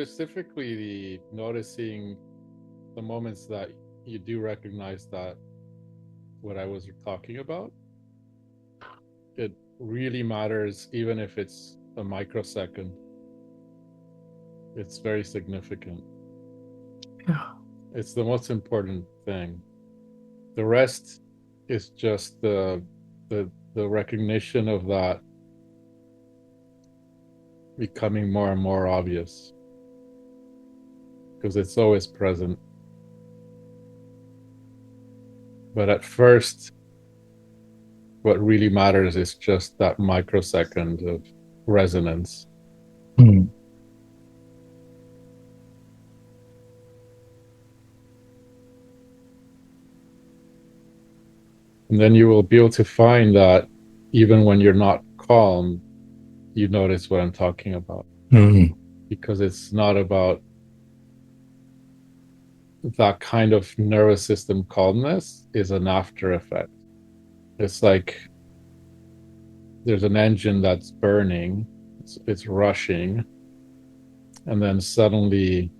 Specifically, the noticing the moments that you do recognize that what I was talking about, it really matters, even if it's a microsecond. It's very significant. Yeah. It's the most important thing. The rest is just the recognition of that becoming more and more obvious, because it's always present. But at first, what really matters is just that microsecond of resonance. Mm. And then you will be able to find that even when you're not calm, you notice what I'm talking about. Mm. Because it's not about that kind of nervous system calmness, is an after effect. It's like there's an engine that's burning, it's rushing, and then suddenly,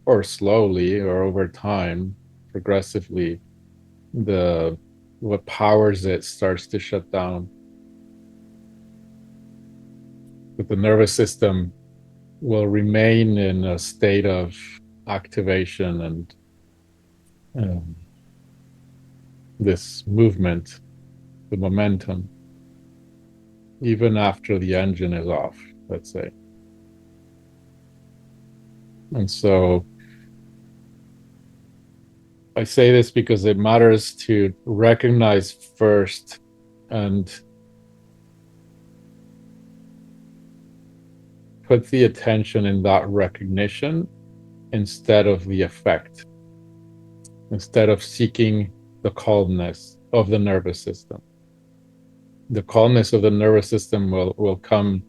or slowly, or over time, progressively, the what powers it starts to shut down. But the nervous system will remain in a state of activation and um, this movement, the momentum, even after the engine is off, let's say. And so I say this because it matters to recognize first and put the attention in that recognition instead of the effect, instead of seeking the calmness of the nervous system. The calmness of the nervous system will come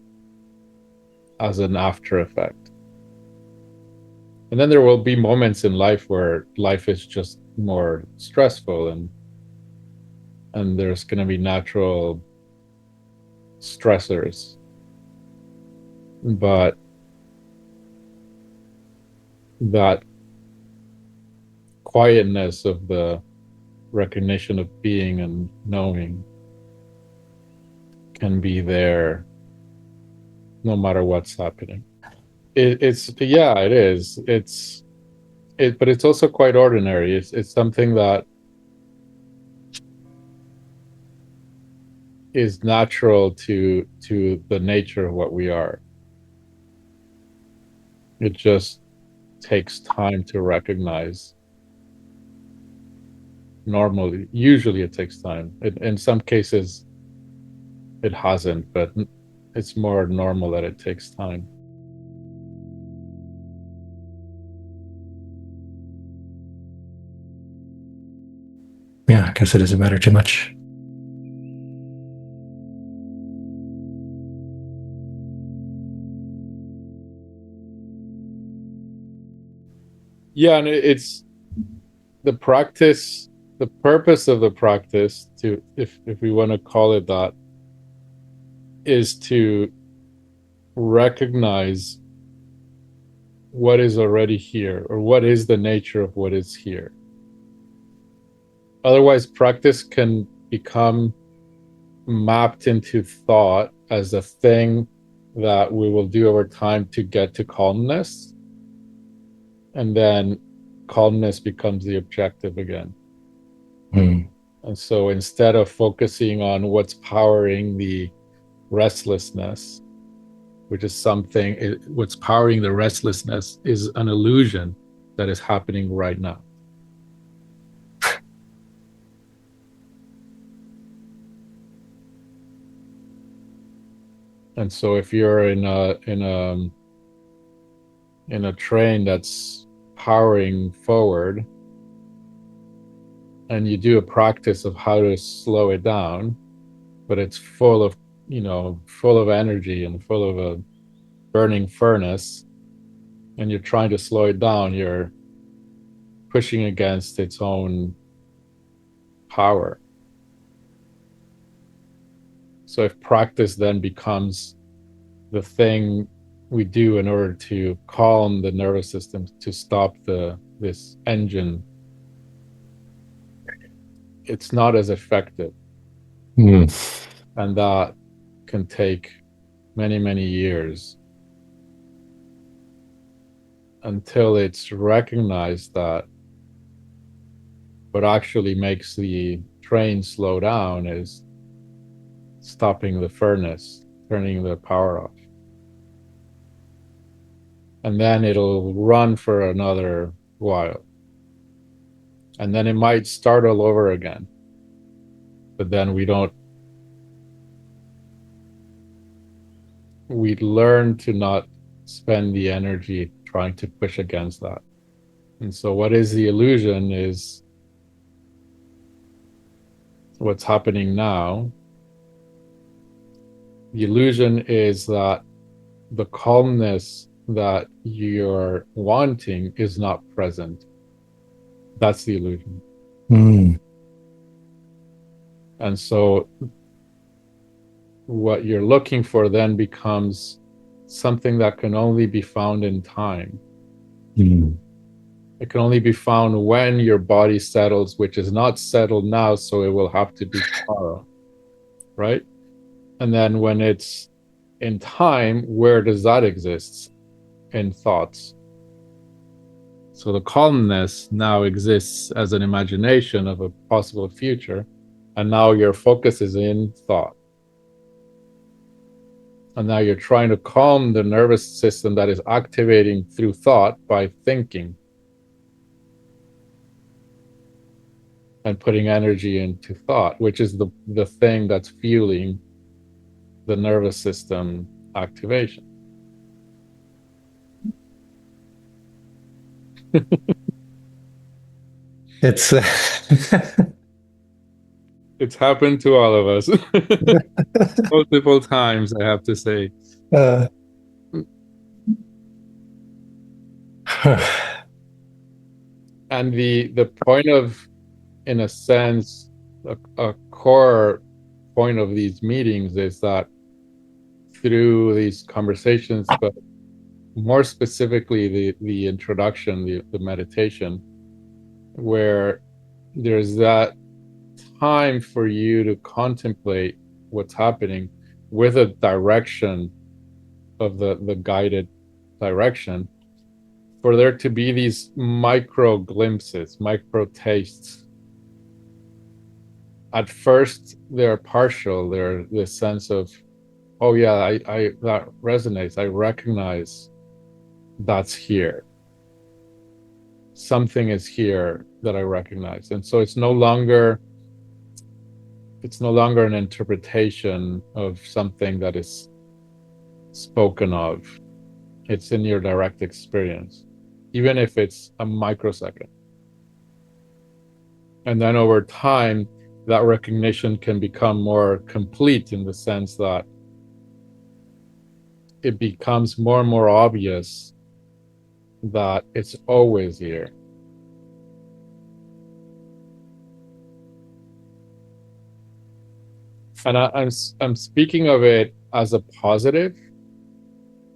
as an after effect. And then there will be moments in life where life is just more stressful, and there's going to be natural stressors. But that quietness of the recognition of being and knowing can be there no matter what's happening. It's yeah, it is. But it's also quite ordinary. It's something that is natural to the nature of what we are. It just takes time to recognize. Normally, usually it takes time. In some cases, it hasn't, but it's more normal that it takes time. Yeah, I guess it doesn't matter too much. Yeah, and it's the practice, the purpose of the practice, to if we want to call it that, is to recognize what is already here, or what is the nature of what is here. Otherwise, practice can become mapped into thought as a thing that we will do over time to get to calmness, and then calmness becomes the objective again. Mm. And so instead of focusing on what's powering the restlessness, which is something, what's powering the restlessness is an illusion that is happening right now. And so if you're in a train that's powering forward, and you do a practice of how to slow it down, but it's full of, full of energy and full of a burning furnace, and you're trying to slow it down, you're pushing against its own power. So if practice then becomes the thing we do in order to calm the nervous system, to stop this engine, it's not as effective. Mm. And that can take many, many years until it's recognized that what actually makes the train slow down is stopping the furnace, turning the power off. And then it'll run for another while. And then it might start all over again. But then we learn to not spend the energy trying to push against that. And so what is the illusion is what's happening now. The illusion is that the calmness that you're wanting is not present. That's the illusion. Mm. And so what you're looking for then becomes something that can only be found in time. Mm. It can only be found when your body settles, which is not settled now, so it will have to be tomorrow, right? And then when it's in time, where does that exist? In thoughts. So the calmness now exists as an imagination of a possible future, and now your focus is in thought. And now you're trying to calm the nervous system that is activating through thought by thinking and putting energy into thought, which is the thing that's fueling the nervous system activation. It's It's happened to all of us multiple times, I have to say. uh, And the point of, in a sense, a core point of these meetings is that through these conversations, but more specifically the introduction, the meditation, where there's that time for you to contemplate what's happening with a direction of the guided direction, for there to be these micro glimpses, micro tastes. At first they're partial, they're the sense of, oh yeah, I that resonates, I recognize that's here, something is here that I recognize. And so it's no longer an interpretation of something that is spoken of. It's in your direct experience, even if it's a microsecond. And then over time, that recognition can become more complete in the sense that it becomes more and more obvious that it's always here. And I'm speaking of it as a positive,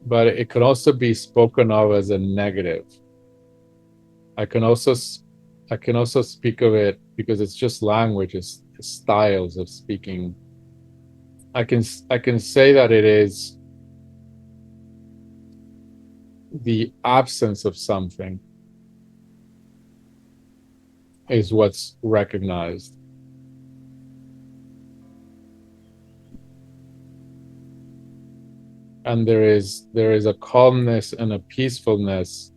but it can also be spoken of as a negative. I can also speak of it because it's just language, it's styles of speaking. I can say that it is the absence of something is what's recognized. And there is a calmness and a peacefulness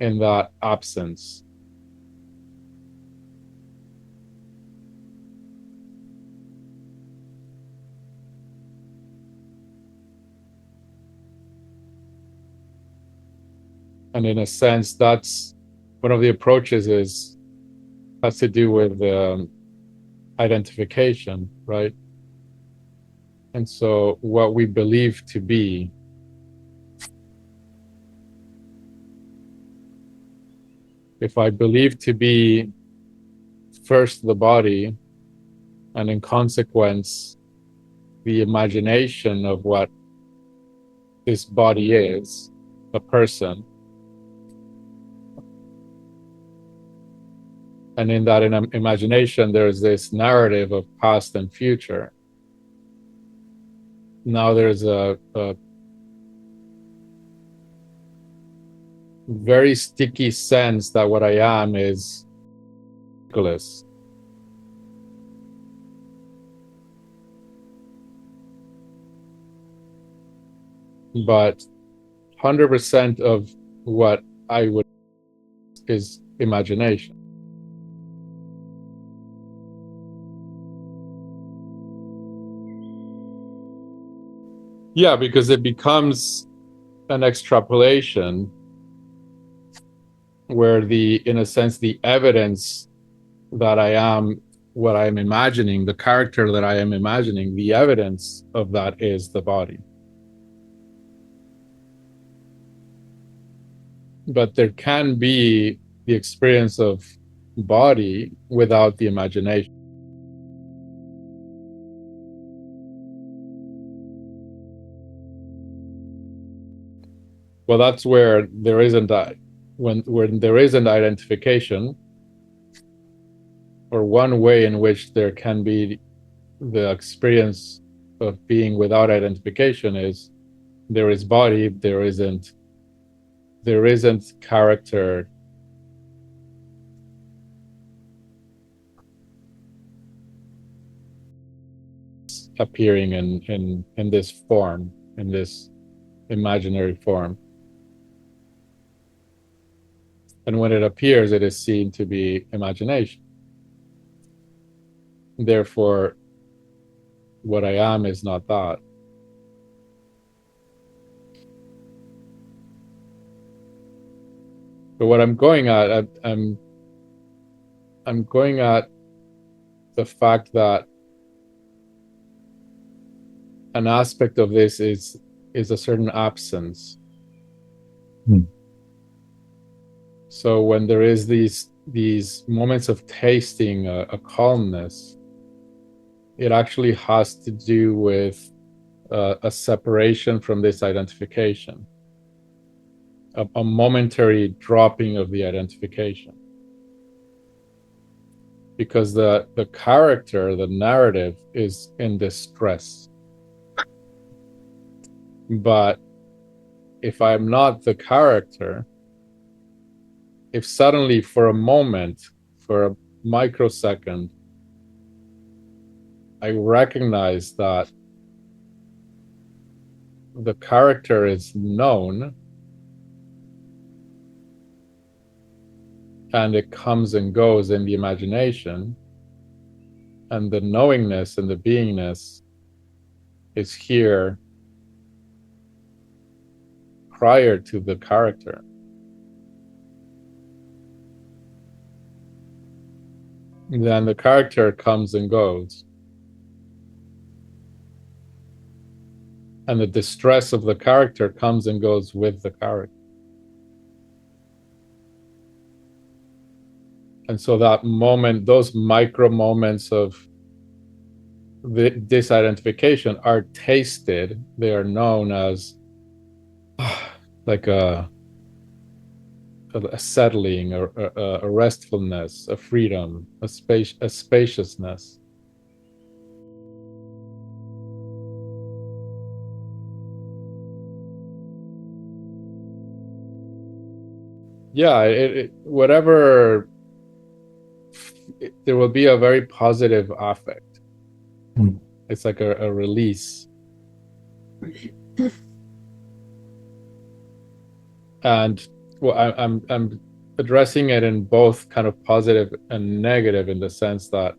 in that absence. And in a sense, that's one of the approaches has to do with identification, right? And so what we believe to be, if I believe to be first the body, and in consequence, the imagination of what this body is, a person. And in that imagination, there's this narrative of past and future. Now there's a very sticky sense that what I am is ridiculous. But 100% of what I would is imagination. Yeah, because it becomes an extrapolation where in a sense, the evidence that I am what I'm imagining, the character that I am imagining, the evidence of that is the body. But there can be the experience of body without the imagination. Well, that's where there isn't when there isn't identification, or one way in which there can be the experience of being without identification is there is body, there isn't character. Appearing in this form, in this imaginary form. And when it appears, it is seen to be imagination. Therefore, what I am is not that. But what I'm going at, I'm going at the fact that an aspect of this is a certain absence. So when there is these moments of tasting a calmness, it actually has to do with a separation from this identification, a momentary dropping of the identification. Because the character, the narrative, is in distress. But if I'm not the character, if suddenly for a moment, for a microsecond, I recognize that the character is known and it comes and goes in the imagination, and the knowingness and the beingness is here prior to the character. Then the character comes and goes. And the distress of the character comes and goes with the character. And so that moment, those micro moments of disidentification are tasted. They are known as like a settling, a restfulness, a freedom, a spaciousness. Yeah, whatever, there will be a very positive affect. It's like a release. And well, I'm addressing it in both kind of positive and negative, in the sense that,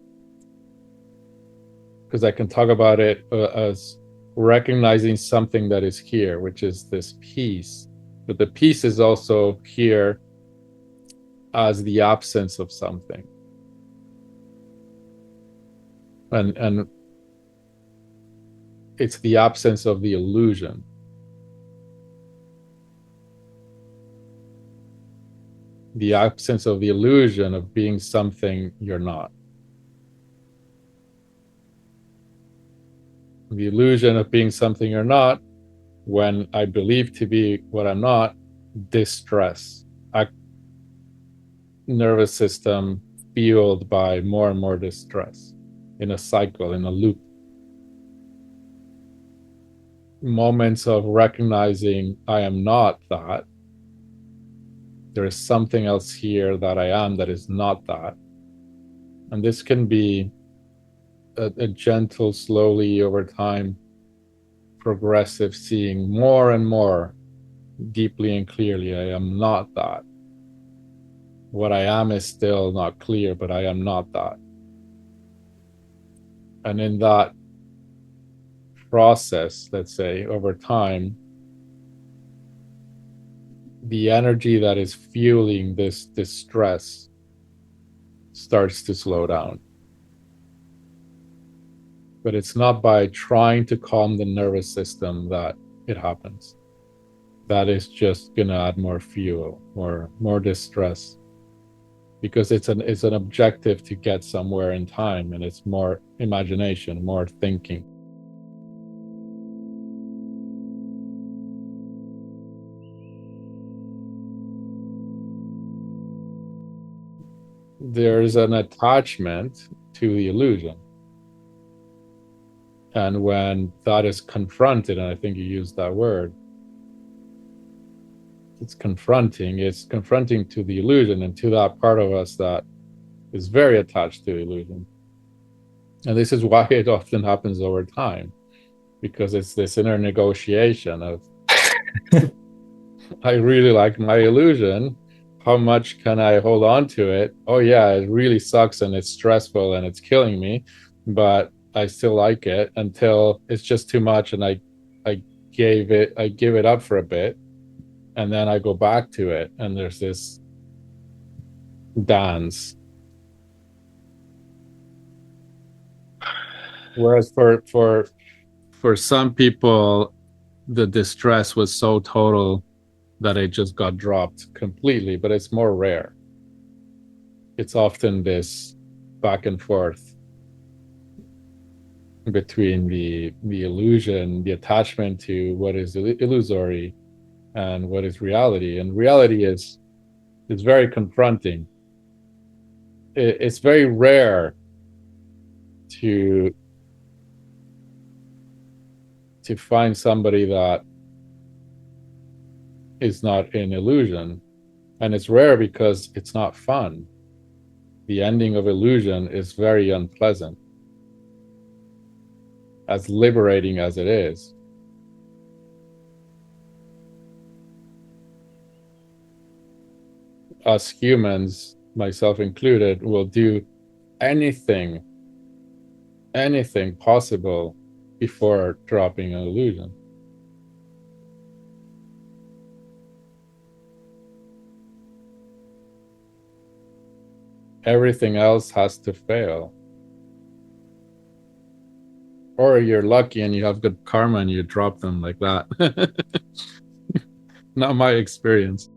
because I can talk about it as recognizing something that is here, which is this peace. But the peace is also here as the absence of something. And it's the absence of the illusion. The absence of the illusion of being something you're not. The illusion of being something you're not when I believe to be what I'm not, distress, a nervous system fueled by more and more distress in a cycle, in a loop. Moments of recognizing I am not that. There is something else here that I am that is not that. And this can be a gentle, slowly over time, progressive seeing more and more deeply and clearly. I am not that. What I am is still not clear, but I am not that. And in that process, let's say, over time, the energy that is fueling this distress starts to slow down. But it's not by trying to calm the nervous system that it happens. That is just going to add more fuel, more distress, because it's an objective to get somewhere in time, and it's more imagination, more thinking. There's an attachment to the illusion. And when that is confronted, and I think you used that word, it's confronting to the illusion and to that part of us that is very attached to illusion. And this is why it often happens over time, because it's this inner negotiation of I really like my illusion. How much can I hold on to it? Oh yeah, it really sucks and it's stressful and it's killing me, but I still like it until it's just too much, and I give it up for a bit, and then I go back to it, and there's this dance. Whereas for some people, the distress was so total that it just got dropped completely, but it's more rare. It's often this back and forth between the illusion, the attachment to what is illusory, and what is reality. And reality is very confronting. It's very rare to find somebody that is not in illusion, and it's rare because it's not fun. The ending of illusion is very unpleasant, as liberating as it is. Us humans, myself included, will do anything possible before dropping an illusion. Everything else has to fail. Or you're lucky and you have good karma and you drop them like that. Not my experience.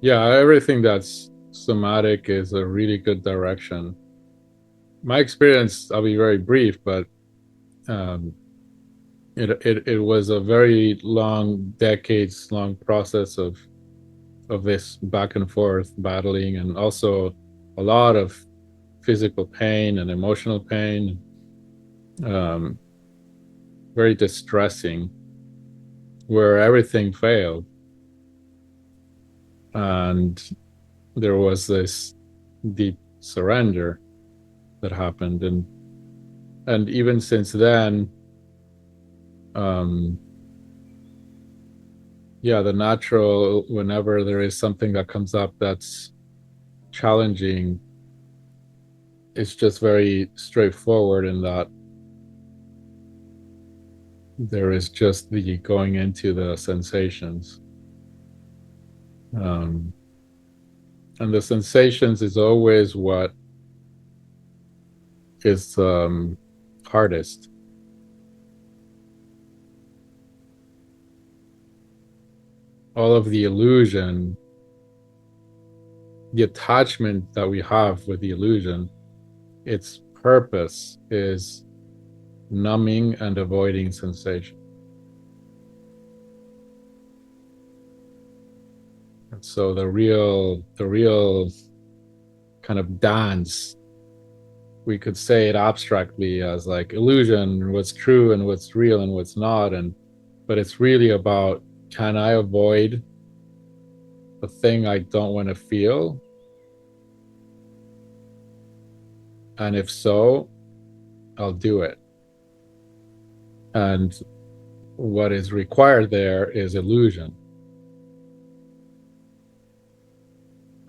Yeah, everything that's somatic is a really good direction. My experience, I'll be very brief, but it was a very long, decades long process of this back and forth battling, and also a lot of physical pain and emotional pain, um, very distressing, where everything failed, and there was this deep surrender that happened, and even since then, yeah, the natural, whenever there is something that comes up that's challenging, it's just very straightforward in that there is just the going into the sensations. And the sensations is always what is hardest. All of the illusion the attachment that we have with the illusion, its purpose is numbing and avoiding sensation. And so the real kind of dance, we could say it abstractly as like illusion, what's true and what's real and what's not, but it's really about, can I avoid the thing I don't want to feel? And if so, I'll do it. And what is required there is illusion.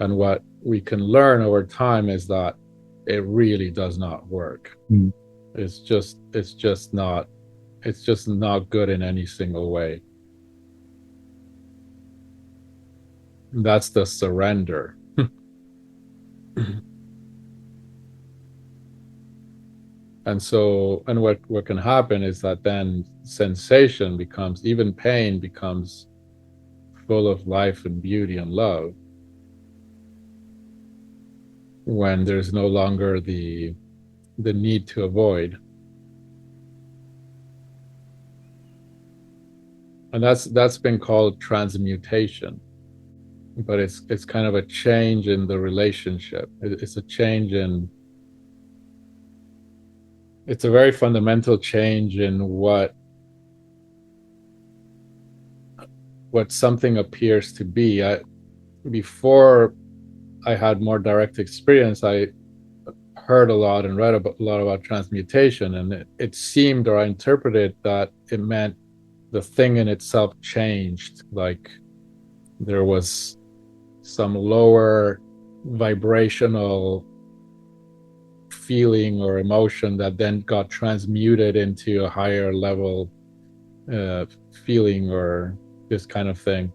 And what we can learn over time is that it really does not work. Mm. It's just not good in any single way. That's the surrender. And so, and what can happen is that then sensation becomes, even pain becomes full of life and beauty and love, when there's no longer the need to avoid. And that's been called transmutation, but it's kind of a change in the relationship. It's a change in, it's a very fundamental change in what something appears to be. Before I had more direct experience, I heard a lot and read a lot about transmutation, and it seemed, or I interpreted that it meant the thing in itself changed, like there was some lower vibrational feeling or emotion that then got transmuted into a higher level feeling, or this kind of thing.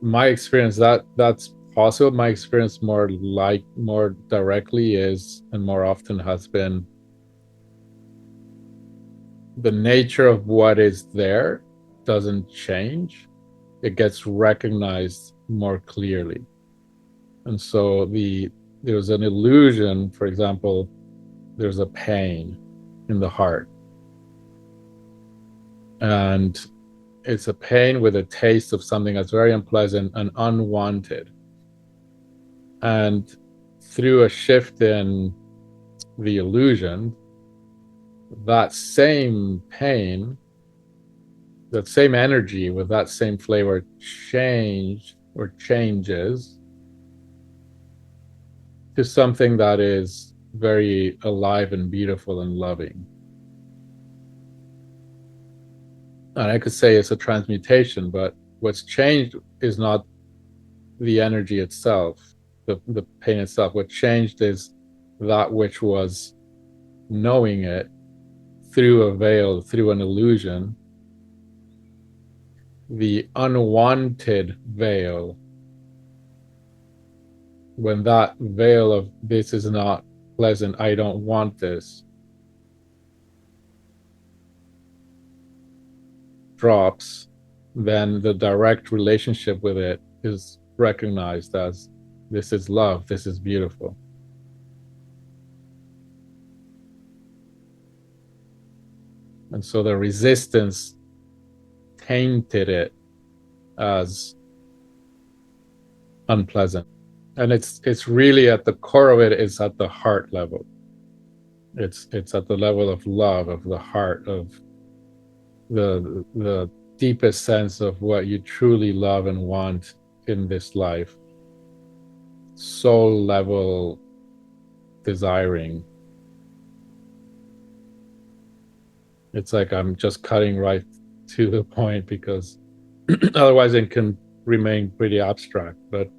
My experience, that's possible. My experience more directly is, and more often has been, the nature of what is there doesn't change. It gets recognized more clearly. And so there's an illusion, for example, there's a pain in the heart. And it's a pain with a taste of something that's very unpleasant and unwanted. And through a shift in the illusion, that same pain, that same energy with that same flavor changes to something that is very alive and beautiful and loving. And I could say it's a transmutation, but what's changed is not the energy itself, the pain itself. What changed is that which was knowing it through a veil, through an illusion, the unwanted veil. When that veil of this is not pleasant, I don't want this, drops, then the direct relationship with it is recognized as, this is love, this is beautiful. And so the resistance tainted it as unpleasant. And it's really at the core of it, is at the heart level. It's at the level of love, of the heart, of the deepest sense of what you truly love and want in this life. Soul level desiring. It's like I'm just cutting right to the point, because otherwise it can remain pretty abstract. But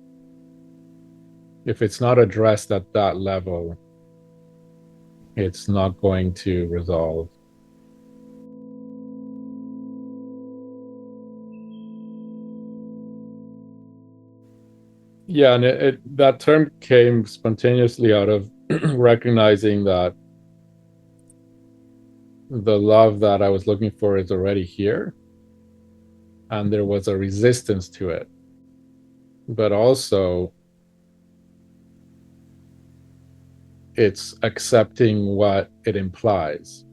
if it's not addressed at that level, it's not going to resolve. Yeah, and that term came spontaneously out of recognizing that the love that I was looking for is already here, and there was a resistance to it. But also, it's accepting what it implies.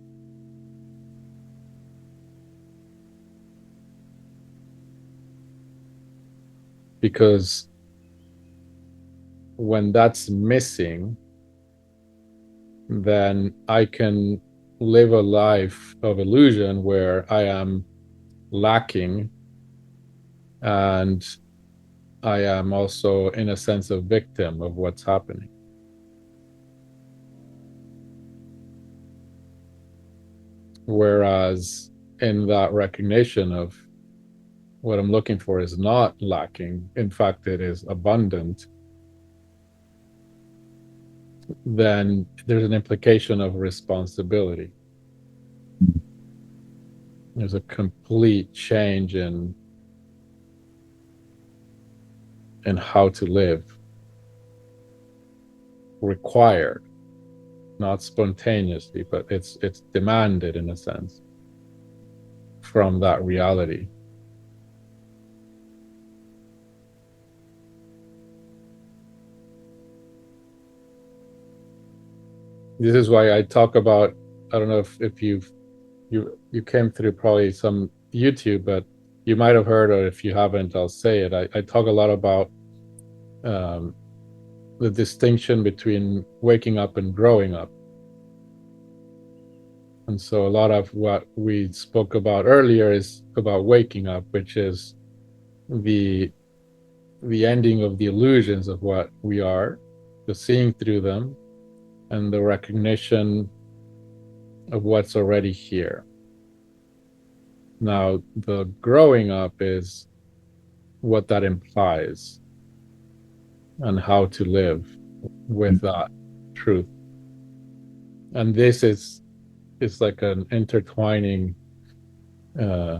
Because when that's missing, then I can live a life of illusion where I am lacking, and I am also, in a sense, a victim of what's happening. Whereas in that recognition of what I'm looking for is not lacking, in fact, it is abundant, then there's an implication of responsibility. There's a complete change in how to live, required, not spontaneously, but it's demanded in a sense from that reality. This is why I talk about, I don't know if you came through probably some YouTube, but you might have heard, or if you haven't, I'll say it. I talk a lot about um, the distinction between waking up and growing up. And so a lot of what we spoke about earlier is about waking up, which is the the ending of the illusions of what we are, the seeing through them, and the recognition of what's already here. Now, the growing up is what that implies and how to live with that truth. And this is like an intertwining uh,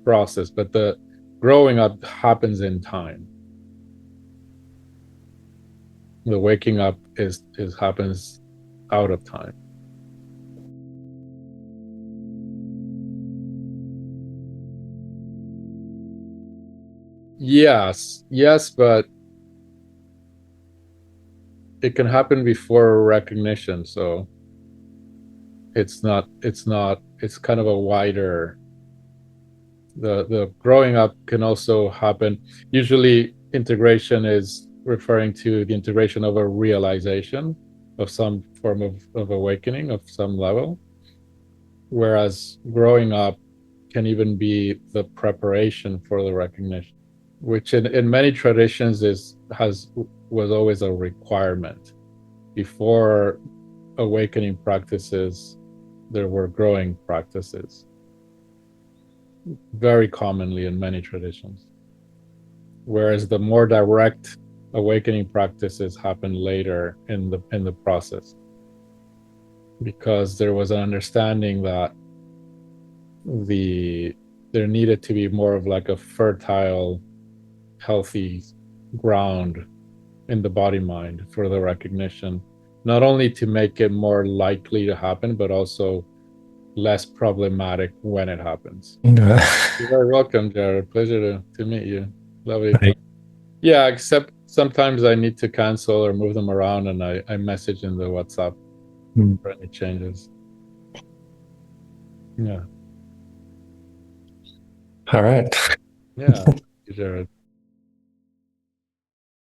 process, but the growing up happens in time. The waking up is happens out of time. Yes, but it can happen before recognition. So it's kind of a wider, the growing up can also happen. Usually integration is referring to the integration of a realization of some form of awakening of some level, whereas growing up can even be the preparation for the recognition, which in many traditions is has was always a requirement. Before awakening practices, there were growing practices, very commonly in many traditions. Whereas the more direct awakening practices happen later in the process, because there was an understanding that the there needed to be more of like a fertile, healthy ground in the body mind for the recognition, not only to make it more likely to happen, but also less problematic when it happens. You're very welcome, Jared. Pleasure to meet you. Lovely. Right. Yeah, except sometimes I need to cancel or move them around, and I message in the WhatsApp for any changes. Yeah. All right. Yeah. Jared.